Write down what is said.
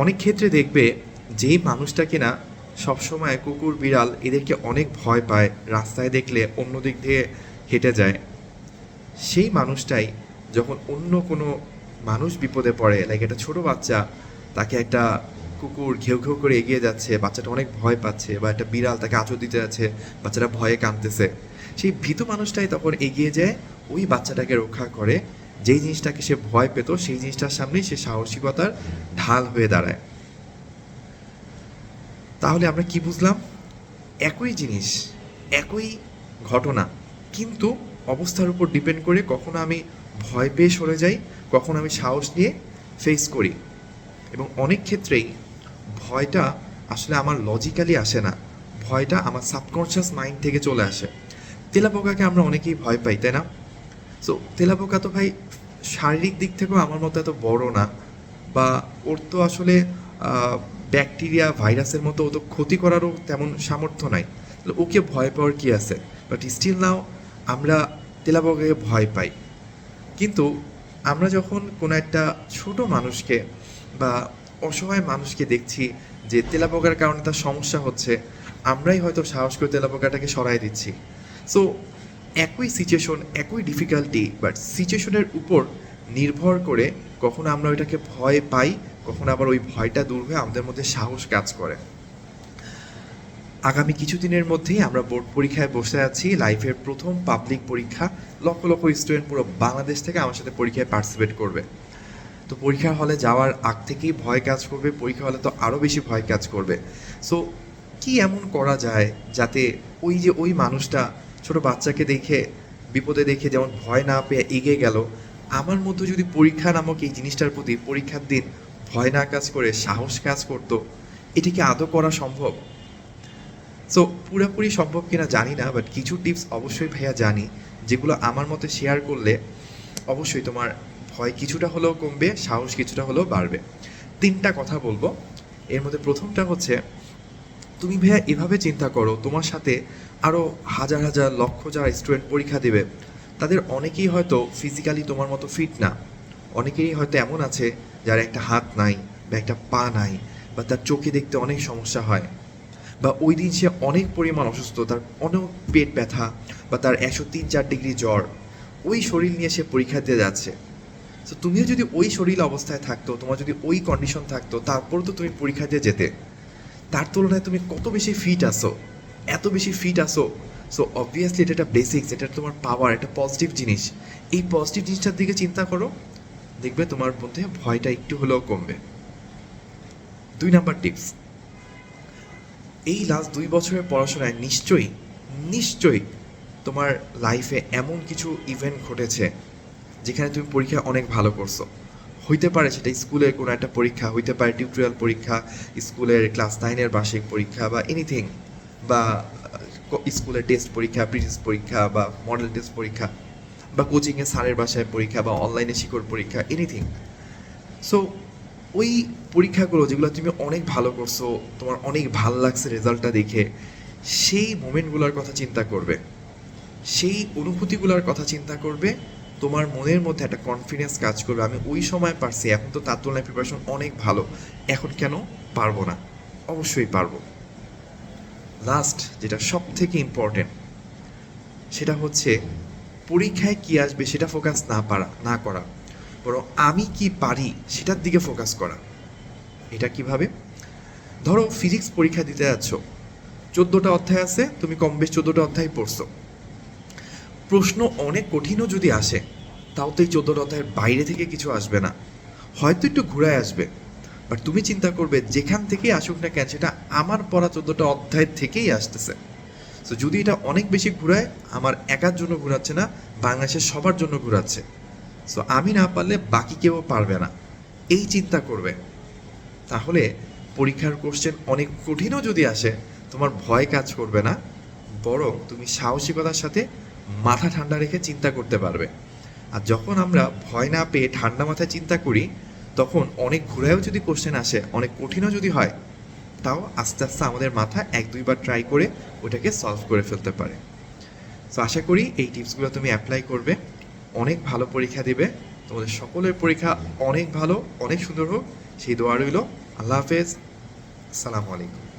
অনেক ক্ষেত্রে দেখবে যেই মানুষটা কিনা সবসময় কুকুর বিড়াল এদেরকে অনেক ভয় পায়, রাস্তায় দেখলে অন্য দিক দিয়ে হেঁটে যায়, সেই মানুষটাই যখন অন্য কোনো মানুষ বিপদে পড়ে, লাইক একটা ছোট বাচ্চা, তাকে একটা কুকুর ঘেউ ঘেউ করে এগিয়ে যাচ্ছে, বাচ্চাটা অনেক ভয় পাচ্ছে, বা একটা বিড়াল তাকে আঁচড় দিতে যাচ্ছে, বাচ্চাটা ভয়ে কাঁদতেছে, সেই ভীতু মানুষটাই তখন এগিয়ে যায়, ওই বাচ্চাটাকে রক্ষা করে। যেই জিনিসটাকে সে ভয় পেত সেই জিনিসটার সামনেই সে সাহসিকতার ঢাল হয়ে দাঁড়ায়। তাহলে আমরা কি বুঝলাম? একই জিনিস, একই ঘটনা, কিন্তু অবস্থার উপর ডিপেন্ড করে কখনো আমি ভয় পেয়ে সরে যাই, কখনো আমি সাহস নিয়ে ফেস করি। এবং অনেক ক্ষেত্রেই ভয়টা আসলে আমার লজিক্যালি আসে না, ভয়টা আমার সাবকনশিয়াস মাইন্ড থেকে চলে আসে। তেলাপোকাকে আমরা অনেকেই ভয় পাই, তাই না? সো তেলাপোকা তো ভাই শারীরিক দিক থেকেও আমার মতো এত বড় না, বা ওর তো আসলে ব্যাকটেরিয়া ভাইরাসের মতো ও তো ক্ষতি করারও তেমন সামর্থ্য নাই, তাহলে ওকে ভয় পাওয়ার কি আছে? বাট স্টিল নাও আমরা তেলাপোকাকে ভয় পাই। কিন্তু আমরা যখন কোনো একটা ছোট মানুষকে বা অসহায় মানুষকে দেখছি যে তেলাপোকার কারণে তার সমস্যা হচ্ছে, আমরাই হয়তো সাহস করে তেলাপোকাটাকে সরাই দিচ্ছি। সো একই সিচুয়েশন, একই ডিফিকাল্টি, বাট সিচুয়েশনের উপর নির্ভর করে কখনো আমরা ওইটাকে ভয় পাই, কখনো আবার ওই ভয়টা দূর হয়ে আমাদের মধ্যে সাহস কাজ করে। আগামী কিছুদিনের মধ্যেই আমরা বোর্ড পরীক্ষায় বসে আছি, লাইফের প্রথম পাবলিক পরীক্ষা। লক্ষ লক্ষ স্টুডেন্ট পুরো বাংলাদেশ থেকে আমার সাথে পরীক্ষায় পার্টিসিপেট করবে। তো পরীক্ষার হলে যাওয়ার আগ থেকেই ভয় কাজ করবে, পরীক্ষা হলে তো আরও বেশি ভয় কাজ করবে। সো কি এমন করা যায় যাতে ওই যে ওই মানুষটা ছোট বাচ্চাকে দেখে, বিপদে দেখে যেমন ভয় না পেয়ে এগিয়ে গেল, আমার মধ্যে যদি পরীক্ষা নামক এই জিনিসটার প্রতি পরীক্ষার দিন ভয় না কাজ করে সাহস কাজ করতো, এটি কি আদৌ করা সম্ভব? সো পুরোপুরি সম্ভব কিনা জানি না, বাট কিছু টিপস অবশ্যই ভাইয়া জানি, যেগুলো আমার মতে শেয়ার করলে অবশ্যই তোমার ভয় কিছুটা হলেও কমবে, সাহস কিছুটা হলেও বাড়বে। 3টা কথা বলবো। এর মধ্যে প্রথমটা হচ্ছে, তুমি ভাইয়া এভাবে চিন্তা করো, তোমার সাথে আরও হাজার হাজার লক্ষ যারা স্টুডেন্ট পরীক্ষা দেবে, তাদের অনেকেই হয়তো ফিজিক্যালি তোমার মতো ফিট না। অনেকেরই হয়তো এমন আছে যার একটা হাত নাই, বা একটা পা নাই, বা তার চোখে দেখতে অনেক সমস্যা হয়, বা ওই দিন সে অনেক পরিমাণ অসুস্থ, তার অনেক পেট ব্যথা, বা তার 103-4 ডিগ্রি জ্বর, ওই শরীর নিয়ে সে পরীক্ষা দিয়ে যাচ্ছে। তো তুমিও যদি ওই শরীর অবস্থায় থাকতো, তোমার যদি ওই কন্ডিশন থাকতো, তারপর তো তুমি পরীক্ষা দিয়ে যেতে। তার তুলনায় তুমি কত বেশি ফিট আসো, এত বেশি ফিট আসো। সো অবভিয়াসলি এটা একটা বেসিক্স, এটা তোমার পাওয়ার, একটা পজিটিভ জিনিস। এই পজিটিভ জিনিসটার দিকে চিন্তা করো, দেখবে তোমার মধ্যে ভয়টা একটু হলেও কমবে। 2 নাম্বার টিপস, এই লাস্ট 2 বছরের পড়াশোনায় নিশ্চয়ই নিশ্চয়ই তোমার লাইফে এমন কিছু ইভেন্ট ঘটেছে যেখানে তুমি পরীক্ষায় অনেক ভালো করছো। হইতে পারে সেটা স্কুলের কোনো একটা পরীক্ষা, হইতে পারে টিউটোরিয়াল পরীক্ষা, স্কুলের ক্লাস 9-এর বার্ষিক পরীক্ষা, বা এনিথিং, বা স্কুলের টেস্ট পরীক্ষা, প্রি টেস্ট পরীক্ষা, বা মডেল টেস্ট পরীক্ষা, বা কোচিংয়ে স্যারের বাসায় পরীক্ষা, বা অনলাইনে শিক্ষক পরীক্ষা, এনিথিং। সো ওই পরীক্ষাগুলো যেগুলো তুমি অনেক ভালো করছো, তোমার অনেক ভাল লাগছে রেজাল্টটা দেখে, সেই মোমেন্টগুলোর কথা চিন্তা করবে, সেই অনুভূতিগুলোর কথা চিন্তা করবে। তোমার মনের মধ্যে একটা কনফিডেন্স কাজ করবে, আমি ওই সময় পারছি, এখন তো তার তুলনায় প্রিপারেশন অনেক ভালো, এখন কেন পারবো না? অবশ্যই পারবো। লাস্ট যেটা সব থেকে ইম্পর্টেন্ট, সেটা হচ্ছে পরীক্ষায় কি আসবে সেটা ফোকাস না করা, বরং আমি কি পারি সেটার দিকে ফোকাস করা। এটা কিভাবে? ধরো ফিজিক্স পরীক্ষা দিতে যাচ্ছ, 14টা অধ্যায় আছে, তুমি কম বেশ 14টা অধ্যায় পড়ছো। প্রশ্ন অনেক কঠিনও যদি আসে, তাও তো এই 14টা অধ্যায়ের বাইরে থেকে কিছু আসবে না, হয়তো একটু ঘুরায় আসবে। বাট তুমি চিন্তা করবে যেখান থেকেই আসুক না কেন, সেটা আমার পড়া 14টা অধ্যায় থেকেই আসতেছে। সো যদি এটা অনেক বেশি ঘুরায়, আমার একার জন্য ঘুরাচ্ছে না, বাংলাদেশের সবার জন্য ঘুরাচ্ছে। সো আমি না পারলে বাকি কেউ পারবে না, এই চিন্তা করবে। তাহলে পরীক্ষার কোশ্চেন অনেক কঠিনও যদি আসে, তোমার ভয় কাজ করবে না, বরং তুমি সাহসিকতার সাথে মাথা ঠান্ডা রেখে চিন্তা করতে পারবে। আর যখন আমরা ভয় না পেয়ে ঠান্ডা মাথায় চিন্তা করি, তখন অনেক ঘুরায়ও যদি কোশ্চেন আসে, অনেক কঠিনও যদি হয়, তাও আস্তে আস্তে আমাদের মাথা 1-2 বার ট্রাই করে ওটাকে সলভ করে ফেলতে পারে। সো আশা করি এই টিপসগুলো তুমি অ্যাপ্লাই করবে, অনেক ভালো পরীক্ষা দিবে, তোমাদের সকলের পরীক্ষা অনেক ভালো, অনেক সুন্দর হোক, সেই দোয়া রইল। আল্লাহ হাফেজ, আসসালামু আলাইকুম।